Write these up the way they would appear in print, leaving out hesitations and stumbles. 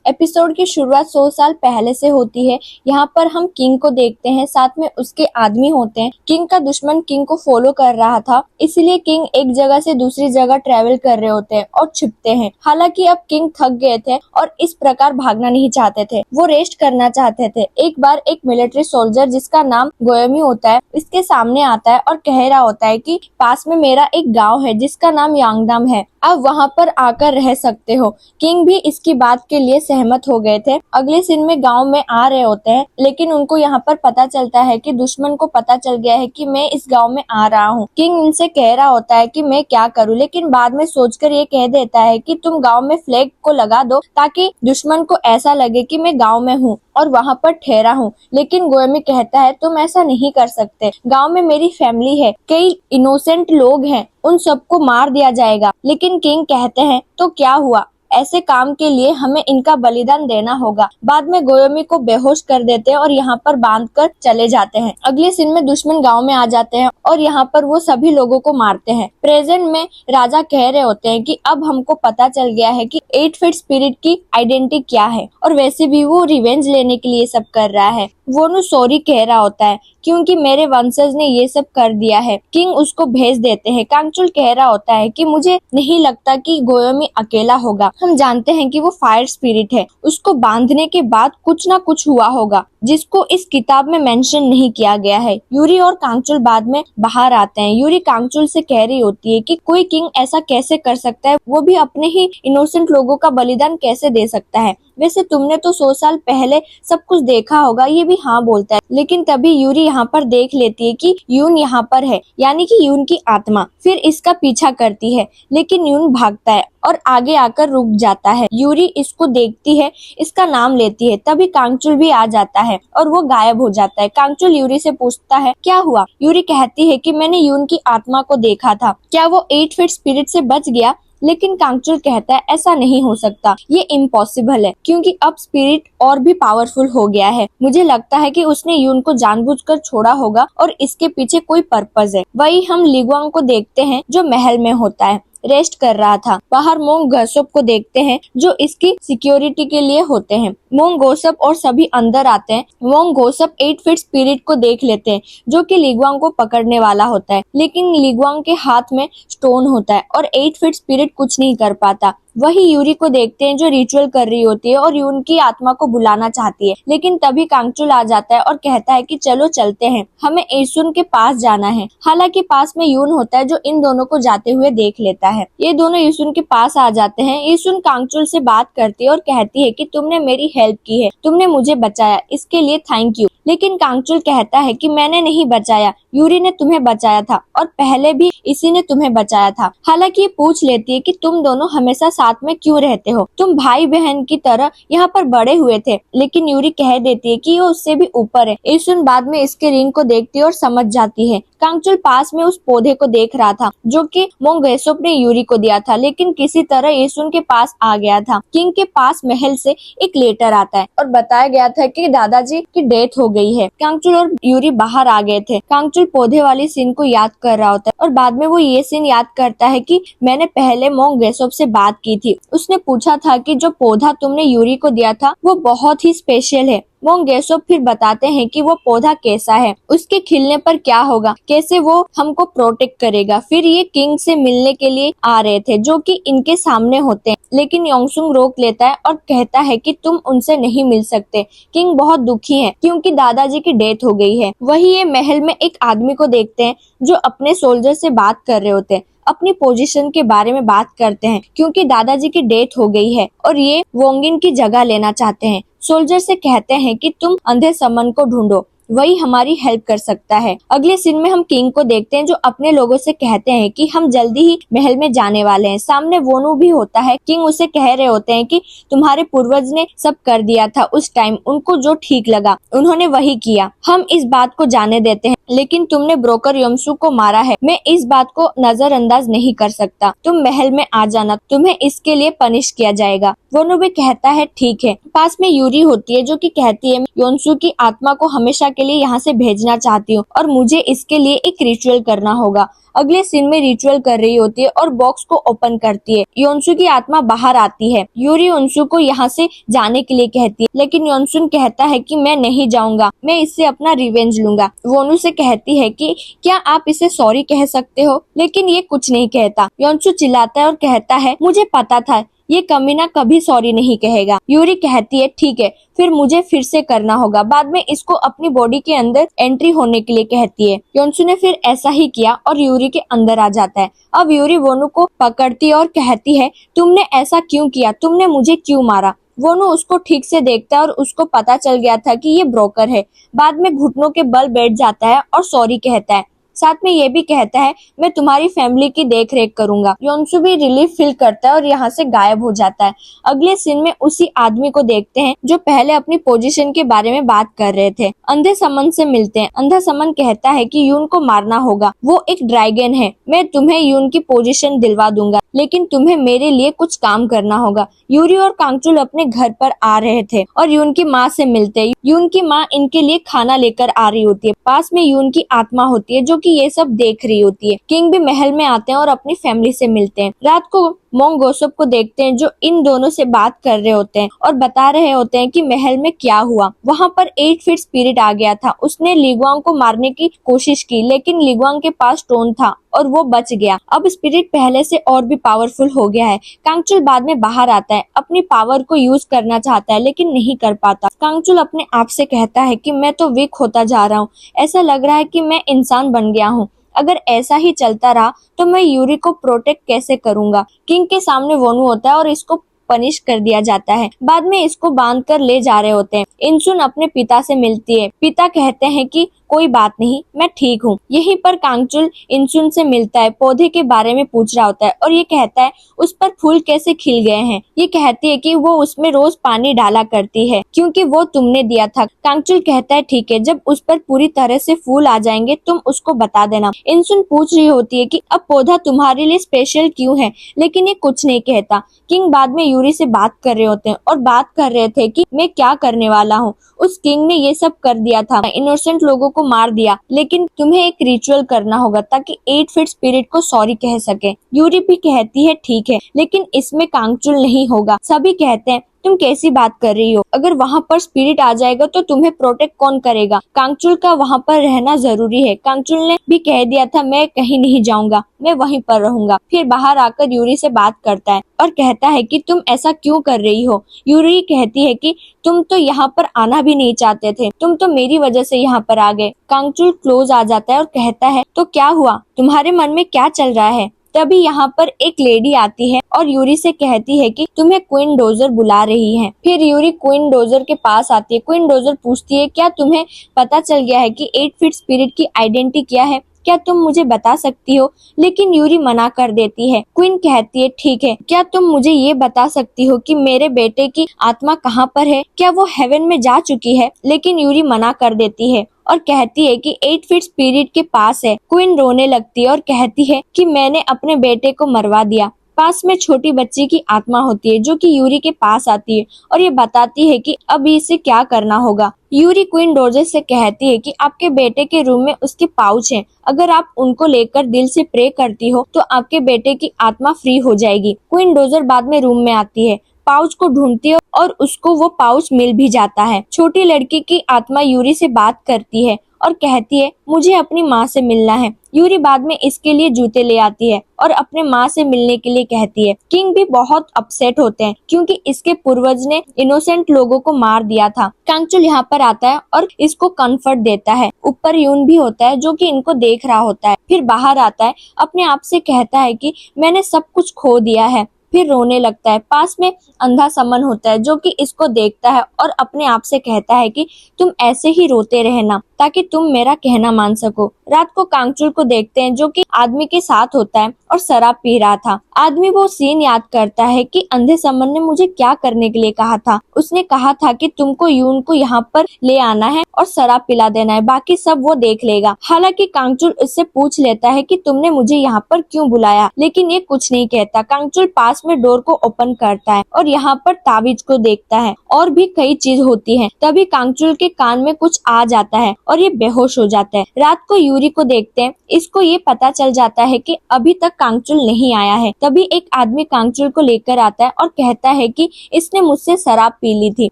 Episode की शुरुआत 100 साल पहले से होती है। यहाँ पर हम किंग को देखते हैं, साथ में उसके आदमी होते हैं। किंग का दुश्मन किंग को फॉलो कर रहा था, इसलिए किंग एक जगह से दूसरी जगह ट्रेवल कर रहे होते हैं और छिपते हैं। हालांकि अब किंग थक गए थे और इस प्रकार भागना नहीं चाहते थे, वो रेस्ट करना चाहते थे। एक बार एक मिलिट्री सोल्जर जिसका नाम गोयोमी होता है इसके सामने आता है और कह रहा होता है कि पास में मेरा एक गाँव है जिसका नाम यांगडाम है, आप वहाँ पर आकर रह सकते हो। किंग भी इसकी बात के लिए सहमत हो गए थे। अगले सीन में गांव में आ रहे होते हैं, लेकिन उनको यहाँ पर पता चलता है कि दुश्मन को पता चल गया है कि मैं इस गांव में आ रहा हूँ। किंग इनसे कह रहा होता है कि मैं क्या करूँ, लेकिन बाद में सोचकर ये कह देता है कि तुम गांव में फ्लैग को लगा दो ताकि दुश्मन को ऐसा लगे कि मैं गांव में हूँ और वहाँ पर ठहरा हूँ। लेकिन गोयोमी कहता है तुम ऐसा नहीं कर सकते, गांव में मेरी फैमिली है, कई इनोसेंट लोग हैं, उन सबको मार दिया जाएगा। लेकिन किंग कहते हैं तो क्या हुआ, ऐसे काम के लिए हमें इनका बलिदान देना होगा। बाद में गोयोमी को बेहोश कर देते हैं और यहाँ पर बांध कर चले जाते हैं। अगले सीन में दुश्मन गांव में आ जाते हैं और यहाँ पर वो सभी लोगों को मारते हैं। प्रेजेंट में राजा कह रहे होते हैं कि अब हमको पता चल गया है कि 8 फीट स्पिरिट की आइडेंटिटी क्या है, और वैसे भी वो रिवेंज लेने के लिए सब कर रहा है। वो नु सॉरी कह रहा होता है क्योंकि मेरे वंशज ने ये सब कर दिया है। किंग उसको भेज देते हैं। कांगचुल कह रहा होता है कि मुझे नहीं लगता कि गोयोमी अकेला होगा, हम जानते हैं कि वो फायर स्पिरिट है, उसको बांधने के बाद कुछ ना कुछ हुआ होगा जिसको इस किताब में मेंशन नहीं किया गया है। यूरी और कांगचुल बाद में बाहर आते हैं। यूरी कांगचुल से कह रही होती है कि कोई किंग ऐसा कैसे कर सकता है, वो भी अपने ही इनोसेंट लोगों का बलिदान कैसे दे सकता है। वैसे तुमने तो 100 साल पहले सब कुछ देखा होगा। ये भी हाँ बोलता है, लेकिन तभी यूरी यहाँ पर देख लेती है कि यून यहाँ पर है, यानी कि यून की आत्मा। फिर इसका पीछा करती है, लेकिन यून भागता है और आगे आकर रुक जाता है। यूरी इसको देखती है, इसका नाम लेती है, तभी कांगचुल भी आ जाता है और वो गायब हो जाता है। कांगचुल यूरी से पूछता है क्या हुआ। यूरी कहती है कि मैंने यून की आत्मा को देखा था, क्या वो 8 फीट स्पिरिट से बच गया। लेकिन कांगचुल कहता है ऐसा नहीं हो सकता, ये इम्पॉसिबल है क्योंकि अब स्पिरिट और भी पावरफुल हो गया है। मुझे लगता है कि उसने यून को जानबूझकर छोड़ा होगा और इसके पीछे कोई पर्पस है। वही हम लिगुआंग को देखते हैं जो महल में होता है, रेस्ट कर रहा था। बाहर मोंग गोसप को देखते हैं जो इसकी सिक्योरिटी के लिए होते हैं। मोंग गोसप और सभी अंदर आते हैं। मोंग गोसप 8 फीट स्पिरिट को देख लेते हैं जो कि लिगुआंग को पकड़ने वाला होता है, लेकिन लिगुआंग के हाथ में स्टोन होता है और 8 फीट स्पिरिट कुछ नहीं कर पाता। वही यूरी को देखते हैं जो रिचुअल कर रही होती है और यून की आत्मा को बुलाना चाहती है, लेकिन तभी कांगचुल आ जाता है और कहता है कि चलो चलते हैं, हमें एसुन के पास जाना है। हालांकि पास में यून होता है जो इन दोनों को जाते हुए देख लेता है। ये दोनों एसुन के पास आ जाते हैं। एसुन कांगचुल से बात करती है और कहती है कि तुमने मेरी हेल्प की है, तुमने मुझे बचाया, इसके लिए थैंक यू। लेकिन कांगचुल कहता है कि मैंने नहीं बचाया, यूरी ने तुम्हें बचाया था और पहले भी इसी ने तुम्हें बचाया था। हालांकि ये पूछ लेती है कि तुम दोनों हमेशा साथ में क्यों रहते हो, तुम भाई बहन की तरह यहाँ पर बड़े हुए थे। लेकिन यूरी कह देती है कि ये उससे भी ऊपर है। एसुन बाद में इसके रिंग को देखती है और समझ जाती है। कांगचुल पास में उस पौधे को देख रहा था जो कि मोंग गोसप ने यूरी को दिया था, लेकिन किसी तरह एसुन के पास आ गया था। किंग के पास महल से एक लेटर आता है और बताया गया था कि दादाजी की डेथ हो गई है। कांगचुल और यूरी बाहर आ गए थे। कांगचुल पौधे वाली सीन को याद कर रहा होता है और बाद में वो ये सीन याद करता है कि मैंने पहले मोंग गोसप से बात की थी, उसने पूछा था कि जो पौधा तुमने यूरी को दिया था वो बहुत ही स्पेशल है। मोंग गोसप फिर बताते हैं कि वो पौधा कैसा है, उसके खिलने पर क्या होगा, कैसे वो हमको प्रोटेक्ट करेगा। फिर ये किंग से मिलने के लिए आ रहे थे जो कि इनके सामने होते हैं, लेकिन योंगसुंग रोक लेता है और कहता है कि तुम उनसे नहीं मिल सकते। किंग बहुत दुखी है क्योंकि दादाजी की डेथ हो गई है। वही ये महल में एक आदमी को देखते हैं जो अपने सोल्जर से बात कर रहे होते हैं, अपनी पोजीशन के बारे में बात करते हैं क्योंकि दादाजी की डेथ हो गई है और ये वोंगिन की जगह लेना चाहते हैं। सोल्जर से कहते हैं कि तुम अंधे समन को ढूंढो, वही हमारी हेल्प कर सकता है। अगले सीन में हम किंग को देखते हैं जो अपने लोगों से कहते हैं कि हम जल्दी ही महल में जाने वाले हैं। सामने वोनू भी होता है। किंग उसे कह रहे होते हैं कि तुम्हारे पूर्वज ने सब कर दिया था उस टाइम, उनको जो ठीक लगा उन्होंने वही किया, हम इस बात को जाने देते हैं, लेकिन तुमने ब्रोकर योमसू को मारा है, मैं इस बात को नजरअंदाज नहीं कर सकता। तुम महल में आ जाना, तुम्हें इसके लिए पनिश किया जाएगा। वोनू भी कहता है ठीक है। पास में यूरी होती है जो कि कहती है योमसू की आत्मा को हमेशा के लिए यहाँ से भेजना चाहती हूँ और मुझे इसके लिए एक रिचुअल करना होगा। अगले सीन में रिचुअल कर रही होती है और बॉक्स को ओपन करती है। योनसू की आत्मा बाहर आती है। यूरी योनसू को यहाँ से जाने के लिए कहती है, लेकिन योनसुन कहता है कि मैं नहीं जाऊंगा, मैं इससे अपना रिवेंज लूंगा। वोनू से कहती है कि क्या आप इसे सॉरी कह सकते हो, लेकिन ये कुछ नहीं कहता। योनसू चिल्लाता है और कहता है मुझे पता था ये कमीना कभी सॉरी नहीं कहेगा। यूरी कहती है ठीक है, फिर मुझे फिर से करना होगा। बाद में इसको अपनी बॉडी के अंदर एंट्री होने के लिए कहती है। योनसू ने फिर ऐसा ही किया और यूरी के अंदर आ जाता है। अब यूरी वोनू को पकड़ती है और कहती है तुमने ऐसा क्यों किया, तुमने मुझे क्यों मारा। वोनू उसको ठीक से देखता है और उसको पता चल गया था कि ये ब्रोकर है। बाद में घुटनों के बल बैठ जाता है और सॉरी कहता है। साथ में ये भी कहता है मैं तुम्हारी फैमिली की देख रेख करूंगा। योनसू भी रिलीफ फील करता है और यहाँ से गायब हो जाता है। अगले सीन में उसी आदमी को देखते हैं जो पहले अपनी पोजीशन के बारे में बात कर रहे थे। अंधे समन से मिलते हैं। अंधा समन कहता है कि यून को मारना होगा, वो एक ड्रैगन है। मैं तुम्हें यून की पोजीशन दिलवा दूंगा, लेकिन तुम्हें मेरे लिए कुछ काम करना होगा। यूरी और कांगचुल अपने घर पर आ रहे थे और यून की माँ से मिलते हैं। यून की माँ इनके लिए खाना लेकर आ रही होती है। पास में यून की आत्मा होती है जो कि ये सब देख रही होती है। किंग भी महल में आते हैं और अपनी फैमिली से मिलते हैं। रात को मोंग गोसप को देखते हैं जो इन दोनों से बात कर रहे होते हैं और बता रहे होते हैं कि महल में क्या हुआ। वहाँ पर 8 फीट स्पिरिट आ गया था। उसने लिगुआंग को मारने की कोशिश की, लेकिन लिगुआंग के पास स्टोन था और वो बच गया। अब स्पिरिट पहले से और भी पावरफुल हो गया है। कांगचुल बाद में बाहर आता है, अपनी पावर को यूज करना चाहता है लेकिन नहीं कर पाता। कांगचुल अपने आप से कहता है कि मैं तो वीक होता जा रहा हूँ, ऐसा लग रहा है कि मैं इंसान बन गया हूँ। अगर ऐसा ही चलता रहा तो मैं यूरी को प्रोटेक्ट कैसे करूंगा। किंग के सामने वोनू होता है और इसको पनिश कर दिया जाता है। बाद में इसको बांध कर ले जा रहे होते हैं। इंसुन अपने पिता से मिलती है। पिता कहते हैं कि कोई बात नहीं, मैं ठीक हूँ। यहीं पर कांगचुल इंसुन से मिलता है, पौधे के बारे में पूछ रहा होता है और ये कहता है उस पर फूल कैसे खिल गए हैं। ये कहती है कि वो उसमें रोज पानी डाला करती है क्योंकि वो तुमने दिया था। कांगचुल कहता है ठीक है, जब उस पर पूरी तरह से फूल आ जाएंगे तुम उसको बता देना। इंसुन पूछ रही होती है कि अब पौधा तुम्हारे लिए स्पेशल क्यों है, लेकिन ये कुछ नहीं कहता। किंग बाद में यूरी से बात कर रहे होते हैं और बात कर रहे थे कि मैं क्या करने वाला हूँ। उस किंग ने ये सब कर दिया था, इनोसेंट लोगों को मार दिया, लेकिन तुम्हें एक रिचुअल करना होगा ताकि 8 फीट स्पिरिट को सॉरी कह सके। यूरी भी कहती है ठीक है, लेकिन इसमें कांगचुल नहीं होगा। सभी कहते हैं तुम कैसी बात कर रही हो, अगर वहाँ पर स्पिरिट आ जाएगा तो तुम्हें प्रोटेक्ट कौन करेगा। कांगचुल का वहाँ पर रहना जरूरी है। कांगचुल ने भी कह दिया था मैं कहीं नहीं जाऊंगा, मैं वहीं पर रहूंगा। फिर बाहर आकर यूरी से बात करता है और कहता है कि तुम ऐसा क्यों कर रही हो। यूरी कहती है कि तुम तो यहाँ पर आना भी नहीं चाहते थे, तुम तो मेरी वजह से यहाँ पर आ गए। कांगचुल क्लोज आ जाता है और कहता है तो क्या हुआ, तुम्हारे मन में क्या चल रहा है। तभी यहाँ पर एक लेडी आती है और यूरी से कहती है कि तुम्हें क्वीन डोजर बुला रही है। फिर यूरी क्वीन डोजर के पास आती है। क्वीन डोजर पूछती है क्या तुम्हें पता चल गया है कि 8 फीट स्पिरिट की आइडेंटिटी क्या है, क्या तुम मुझे बता सकती हो। लेकिन यूरी मना कर देती है। क्वीन कहती है ठीक है, क्या तुम मुझे ये बता सकती हो कि मेरे बेटे की आत्मा कहाँ पर है, क्या वो हेवन में जा चुकी है। लेकिन यूरी मना कर देती है और कहती है कि 8 फीट स्पिरिट के पास है। क्वीन रोने लगती है और कहती है कि मैंने अपने बेटे को मरवा दिया। पास में छोटी बच्ची की आत्मा होती है जो कि यूरी के पास आती है और ये बताती है कि अब इसे क्या करना होगा। यूरी क्वीन डोजर से कहती है कि आपके बेटे के रूम में उसके पाउच हैं, अगर आप उनको लेकर दिल से प्रे करती हो तो आपके बेटे की आत्मा फ्री हो जाएगी। क्वीन डोजर बाद में रूम में आती है, पाउच को ढूंढती है और उसको वो पाउच मिल भी जाता है। छोटी लड़की की आत्मा यूरी से बात करती है और कहती है मुझे अपनी माँ से मिलना है। यूरी बाद में इसके लिए जूते ले आती है और अपने माँ से मिलने के लिए कहती है। किंग भी बहुत अपसेट होते हैं क्योंकि इसके पूर्वज ने इनोसेंट लोगों को मार दिया था। कांगचुल यहाँ पर आता है और इसको कंफर्ट देता है। ऊपर यून भी होता है जो कि इनको देख रहा होता है। फिर बाहर आता है, अपने आप से कहता है कि मैंने सब कुछ खो दिया है। फिर रोने लगता है। पास में अंधा समन होता है जो कि इसको देखता है और अपने आप से कहता है कि तुम ऐसे ही रोते रहना ताकि तुम मेरा कहना मान सको। रात को कांगचुल को देखते हैं जो कि आदमी के साथ होता है और शराब पी रहा था। आदमी वो सीन याद करता है कि अंधे समन ने मुझे क्या करने के लिए कहा था। उसने कहा था कि तुमको यून को यहाँ पर ले आना है और शराब पिला देना है, बाकी सब वो देख लेगा। हालांकि कांगचुल इससे पूछ लेता है कि तुमने मुझे यहाँ पर क्यों बुलाया, लेकिन ये कुछ नहीं कहता। कांगचुल पास पास में डोर को ओपन करता है और यहाँ पर ताबीज को देखता है और भी कई चीज होती है। तभी कांगचुल के कान में कुछ आ जाता है और ये बेहोश हो जाता है। रात को यूरी को देखते हैं, इसको ये पता चल जाता है कि अभी तक कांगचुल नहीं आया है। तभी एक आदमी कांगचुल को लेकर आता है और कहता है कि इसने मुझसे शराब पी ली थी।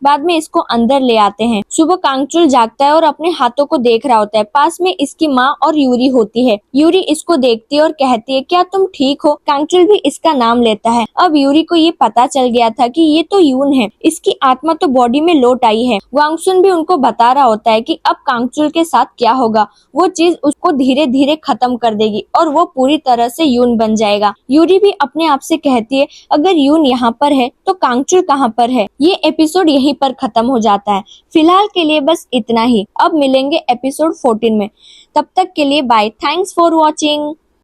बाद में इसको अंदर ले आते हैं। सुबह कांगचुल जागता है और अपने हाथों को देख रहा होता है। पास में इसकी माँ और यूरी होती है। यूरी इसको देखती है और कहती है, क्या तुम ठीक हो? कांगचुल भी इसका नाम लेता है। अब यूरी को ये पता चल गया था कि ये तो यून है, इसकी आत्मा तो बॉडी में लौट आई है। वांगसुन भी उनको बता रहा होता है कि अब कांगचुल के साथ क्या होगा, वो चीज उसको धीरे धीरे खत्म कर देगी और वो पूरी तरह से यून बन जाएगा। यूरी भी अपने आप से कहती है, अगर यून यहाँ पर है तो कांगचुल कहाँ पर है? ये एपिसोड यहीं पर खत्म हो जाता है। फिलहाल के लिए बस इतना ही। अब मिलेंगे एपिसोड 14 में। तब तक के लिए बाय। Thanks for watching.